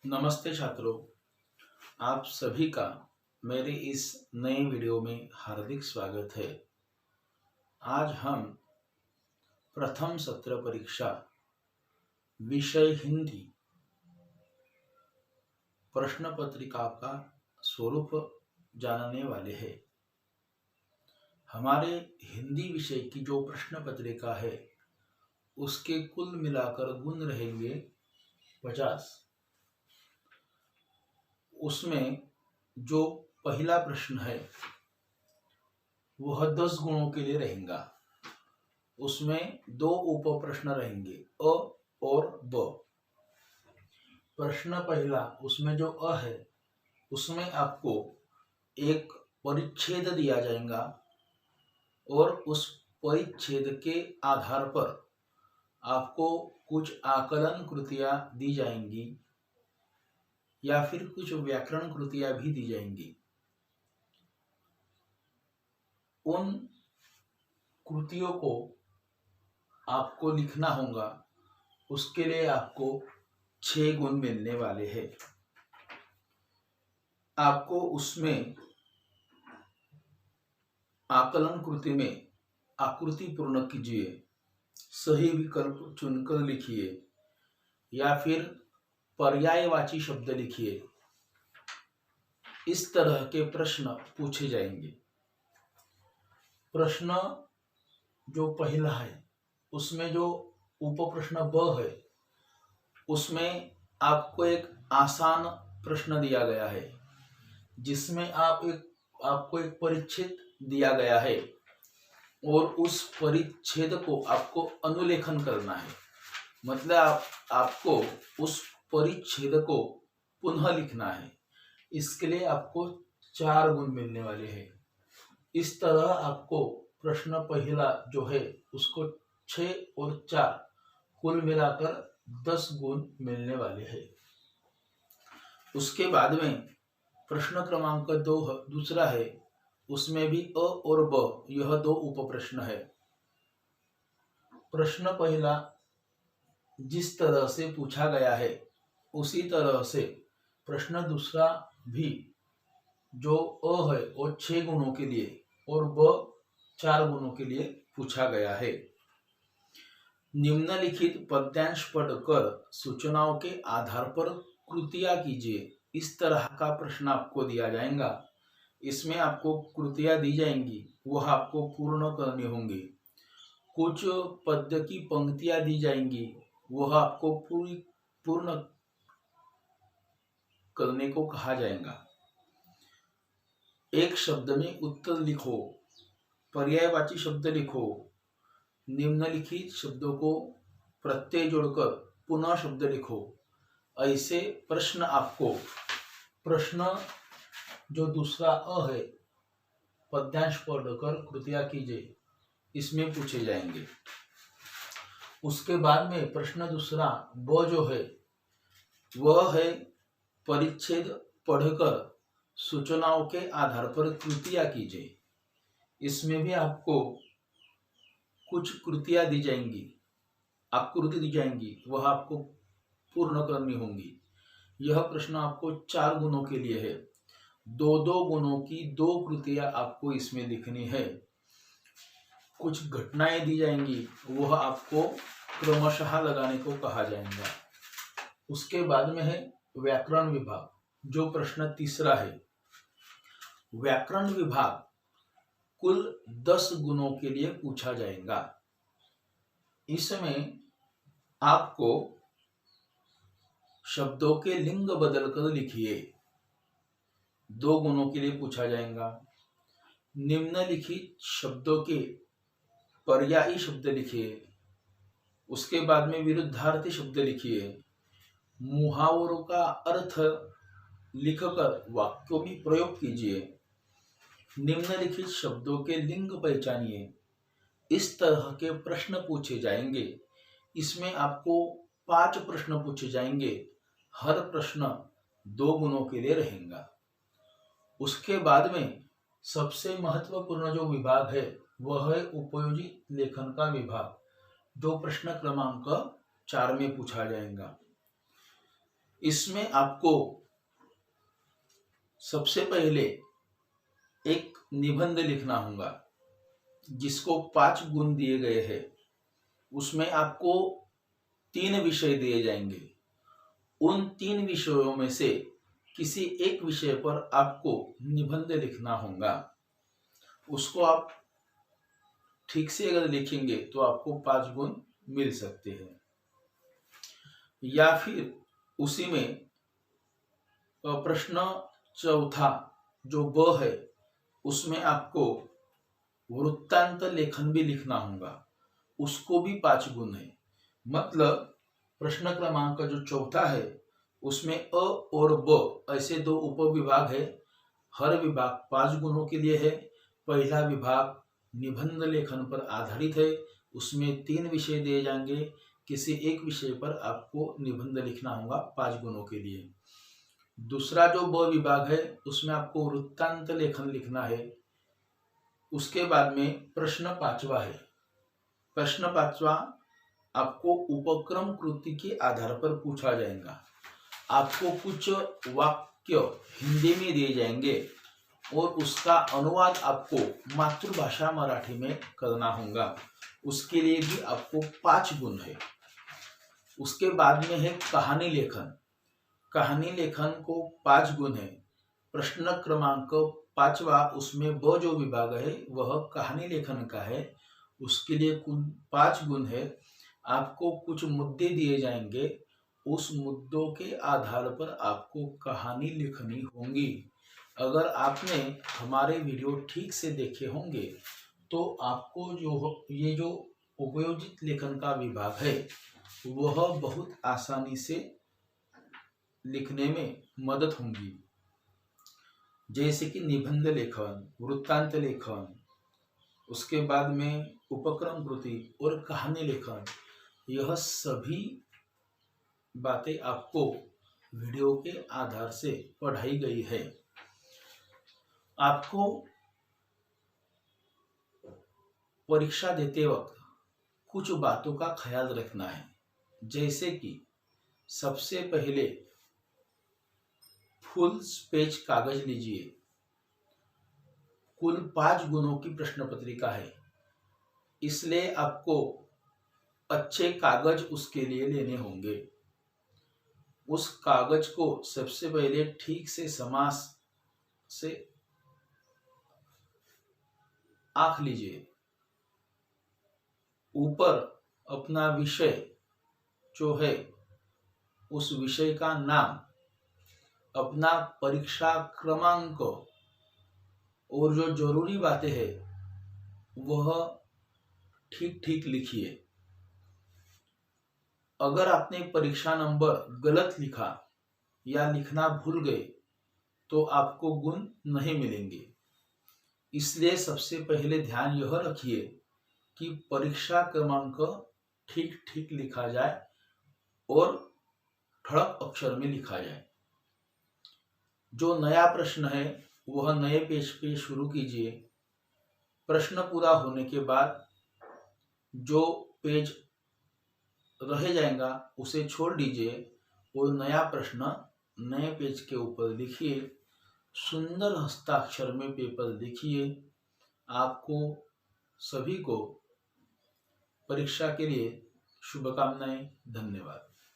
नमस्ते छात्रों, आप सभी का मेरे इस नए वीडियो में हार्दिक स्वागत है। आज हम प्रथम सत्र परीक्षा विषय हिंदी प्रश्न पत्रिका का स्वरूप जानने वाले हैं। हमारे हिंदी विषय की जो प्रश्न पत्रिका है उसके कुल मिलाकर गुण रहेंगे 50। उसमें जो पहला प्रश्न है वह 10 गुणों के लिए रहेगा। उसमें दो उप प्रश्न रहेंगे अ और ब। प्रश्न पहला उसमें जो अ है उसमें आपको एक परिच्छेद दिया जाएगा और उस परिच्छेद के आधार पर आपको कुछ आकलन कृतियां दी जाएंगी या फिर कुछ व्याकरण कृतियां भी दी जाएंगी। उन कृतियों को आपको लिखना होगा। उसके लिए आपको 6 गुण मिलने वाले हैं। आपको उसमें आकलन कृति में आकृति पूर्ण कीजिए, सही विकल्प चुनकर लिखिए या फिर पर्यायवाची शब्द लिखिए। इस तरह के प्रश्न पूछे जाएंगे। प्रश्न जो पहला है उसमें जो उप प्रश्न ब है उसमें आपको एक आसान प्रश्न दिया गया है जिसमें आपको एक परिच्छेद दिया गया है और उस परिच्छेद को आपको अनुलेखन करना है। मतलब आपको उस परिच्छेद को पुनः लिखना है। इसके लिए आपको 4 गुण मिलने वाले हैं। इस तरह आपको प्रश्न पहला जो है उसको 6 और 4 कुल मिलाकर 10 गुण मिलने वाले हैं। उसके बाद में प्रश्न क्रमांक 2 दूसरा है, उसमें भी अ और ब यह 2 उप प्रश्न है। प्रश्न पहला जिस तरह से पूछा गया है उसी तरह से प्रश्न दूसरा भी जो अ है वो 6 गुणों के लिए और ब 4 गुणों के लिए पूछा गया है। निम्नलिखित पद्यांश पढ़कर सूचनाओं के आधार पर कृतियां कीजिए। इस तरह का प्रश्न आपको दिया जाएगा। इसमें आपको कृतियां दी जाएंगी, वह आपको पूर्ण करनी होंगी। कुछ पद्य की पंक्तियां दी जाएंगी, वह आपको पूर्ण करने को कहा जाएगा। एक शब्द में उत्तर लिखो, पर्यायवाची शब्द लिखो, निम्नलिखित शब्दों को प्रत्यय जोड़कर पुनः शब्द लिखो। ऐसे प्रश्न आपको प्रश्न जो दूसरा अ है पद्यांश पढ़कर कृतियां कीजिए इसमें पूछे जाएंगे। उसके बाद में प्रश्न दूसरा ब जो है वह है परिच्छेद पढ़कर सूचनाओं के आधार पर कृतियां कीजिए। इसमें भी आपको कुछ कृतियां दी जाएंगी, आकृति दी जाएंगी, वह आपको पूर्ण करनी होंगी। यह प्रश्न आपको 4 गुणों के लिए है। 2-2 गुणों की 2 कृतियां आपको इसमें लिखनी है। कुछ घटनाएं दी जाएंगी, वह आपको क्रमशः लगाने को कहा जाएगा। उसके बाद में है व्याकरण विभाग, जो प्रश्न तीसरा है। व्याकरण विभाग कुल 10 गुणों के लिए पूछा जाएगा। इसमें आपको शब्दों के लिंग बदलकर लिखिए, 2 गुणों के लिए पूछा जाएगा। निम्नलिखित शब्दों के पर्यायी शब्द लिखिए। उसके बाद में विरुद्धार्थी शब्द लिखिए। मुहावरों का अर्थ लिखकर वाक्यों में प्रयोग कीजिए। निम्नलिखित शब्दों के लिंग पहचानिए। इस तरह के प्रश्न पूछे जाएंगे। इसमें आपको 5 प्रश्न पूछे जाएंगे। हर प्रश्न 2 गुणों के लिए रहेगा। उसके बाद में सबसे महत्वपूर्ण जो विभाग है वह है उपयोजित लेखन का विभाग, जो प्रश्न क्रमांक 4 में पूछा जाएगा। इसमें आपको सबसे पहले एक निबंध लिखना होगा जिसको 5 गुण दिए गए हैं। उसमें आपको 3 विषय दिए जाएंगे। उन 3 विषयों में से किसी एक विषय पर आपको निबंध लिखना होगा। उसको आप ठीक से अगर लिखेंगे तो आपको 5 गुण मिल सकते हैं। या फिर उसी में प्रश्न चौथा जो ब है उसमें आपको वृत्तांत लेखन भी लिखना होगा, उसको भी 5 गुण है। मतलब प्रश्न क्रमांक जो चौथा है उसमें अ और ब ऐसे 2 उपविभाग है। हर विभाग 5 गुणों के लिए है। पहला विभाग निबंध लेखन पर आधारित है, उसमें 3 विषय दिए जाएंगे। किसी एक विषय पर आपको निबंध लिखना होगा 5 गुणों के लिए। दूसरा जो ब विभाग है उसमें आपको वृत्तांत लेखन लिखना है। उसके बाद में प्रश्न 5वां है। प्रश्न 5वां आपको उपक्रम कृति के आधार पर पूछा जाएगा। आपको कुछ वाक्य हिंदी में दिए जाएंगे और उसका अनुवाद आपको मातृभाषा मराठी में करना होगा। उसके लिए भी आपको 5 गुण है। उसके बाद में है कहानी लेखन। कहानी लेखन को 5 गुण है। प्रश्न क्रमांक 5वां उसमें ब जो विभाग है वह कहानी लेखन का है, उसके लिए कुल 5 गुण है। आपको कुछ मुद्दे दिए जाएंगे, उस मुद्दों के आधार पर आपको कहानी लिखनी होगी। अगर आपने हमारे वीडियो ठीक से देखे होंगे तो आपको ये जो उपयोजित लेखन का विभाग है वह बहुत आसानी से लिखने में मदद होगी। जैसे कि निबंध लेखन, वृत्तांत लेखन, उसके बाद में उपक्रम कृति और कहानी लेखन, यह सभी बातें आपको वीडियो के आधार से पढ़ाई गई है। आपको परीक्षा देते वक्त कुछ बातों का ख्याल रखना है। जैसे कि सबसे पहले फुल पेज कागज लीजिए। कुल 5 गुणों की प्रश्न पत्रिका है, इसलिए आपको अच्छे कागज उसके लिए लेने होंगे। उस कागज को सबसे पहले ठीक से समास से आंख लीजिए। ऊपर अपना विषय जो है उस विषय का नाम, अपना परीक्षा क्रमांक और जो जरूरी बातें हैं वह ठीक ठीक लिखिए। अगर आपने परीक्षा नंबर गलत लिखा या लिखना भूल गए तो आपको गुण नहीं मिलेंगे। इसलिए सबसे पहले ध्यान यह रखिए कि परीक्षा क्रमांक ठीक ठीक लिखा जाए और ठड़क अक्षर में लिखा जाए। जो नया प्रश्न है वह नए पेज पे शुरू कीजिए। प्रश्न पूरा होने के बाद जो पेज रह जाएगा उसे छोड़ दीजिए और नया प्रश्न नए पेज के ऊपर लिखिए। सुंदर हस्ताक्षर में पेपर लिखिए। आपको सभी को परीक्षा के लिए शुभकामनाएं। धन्यवाद।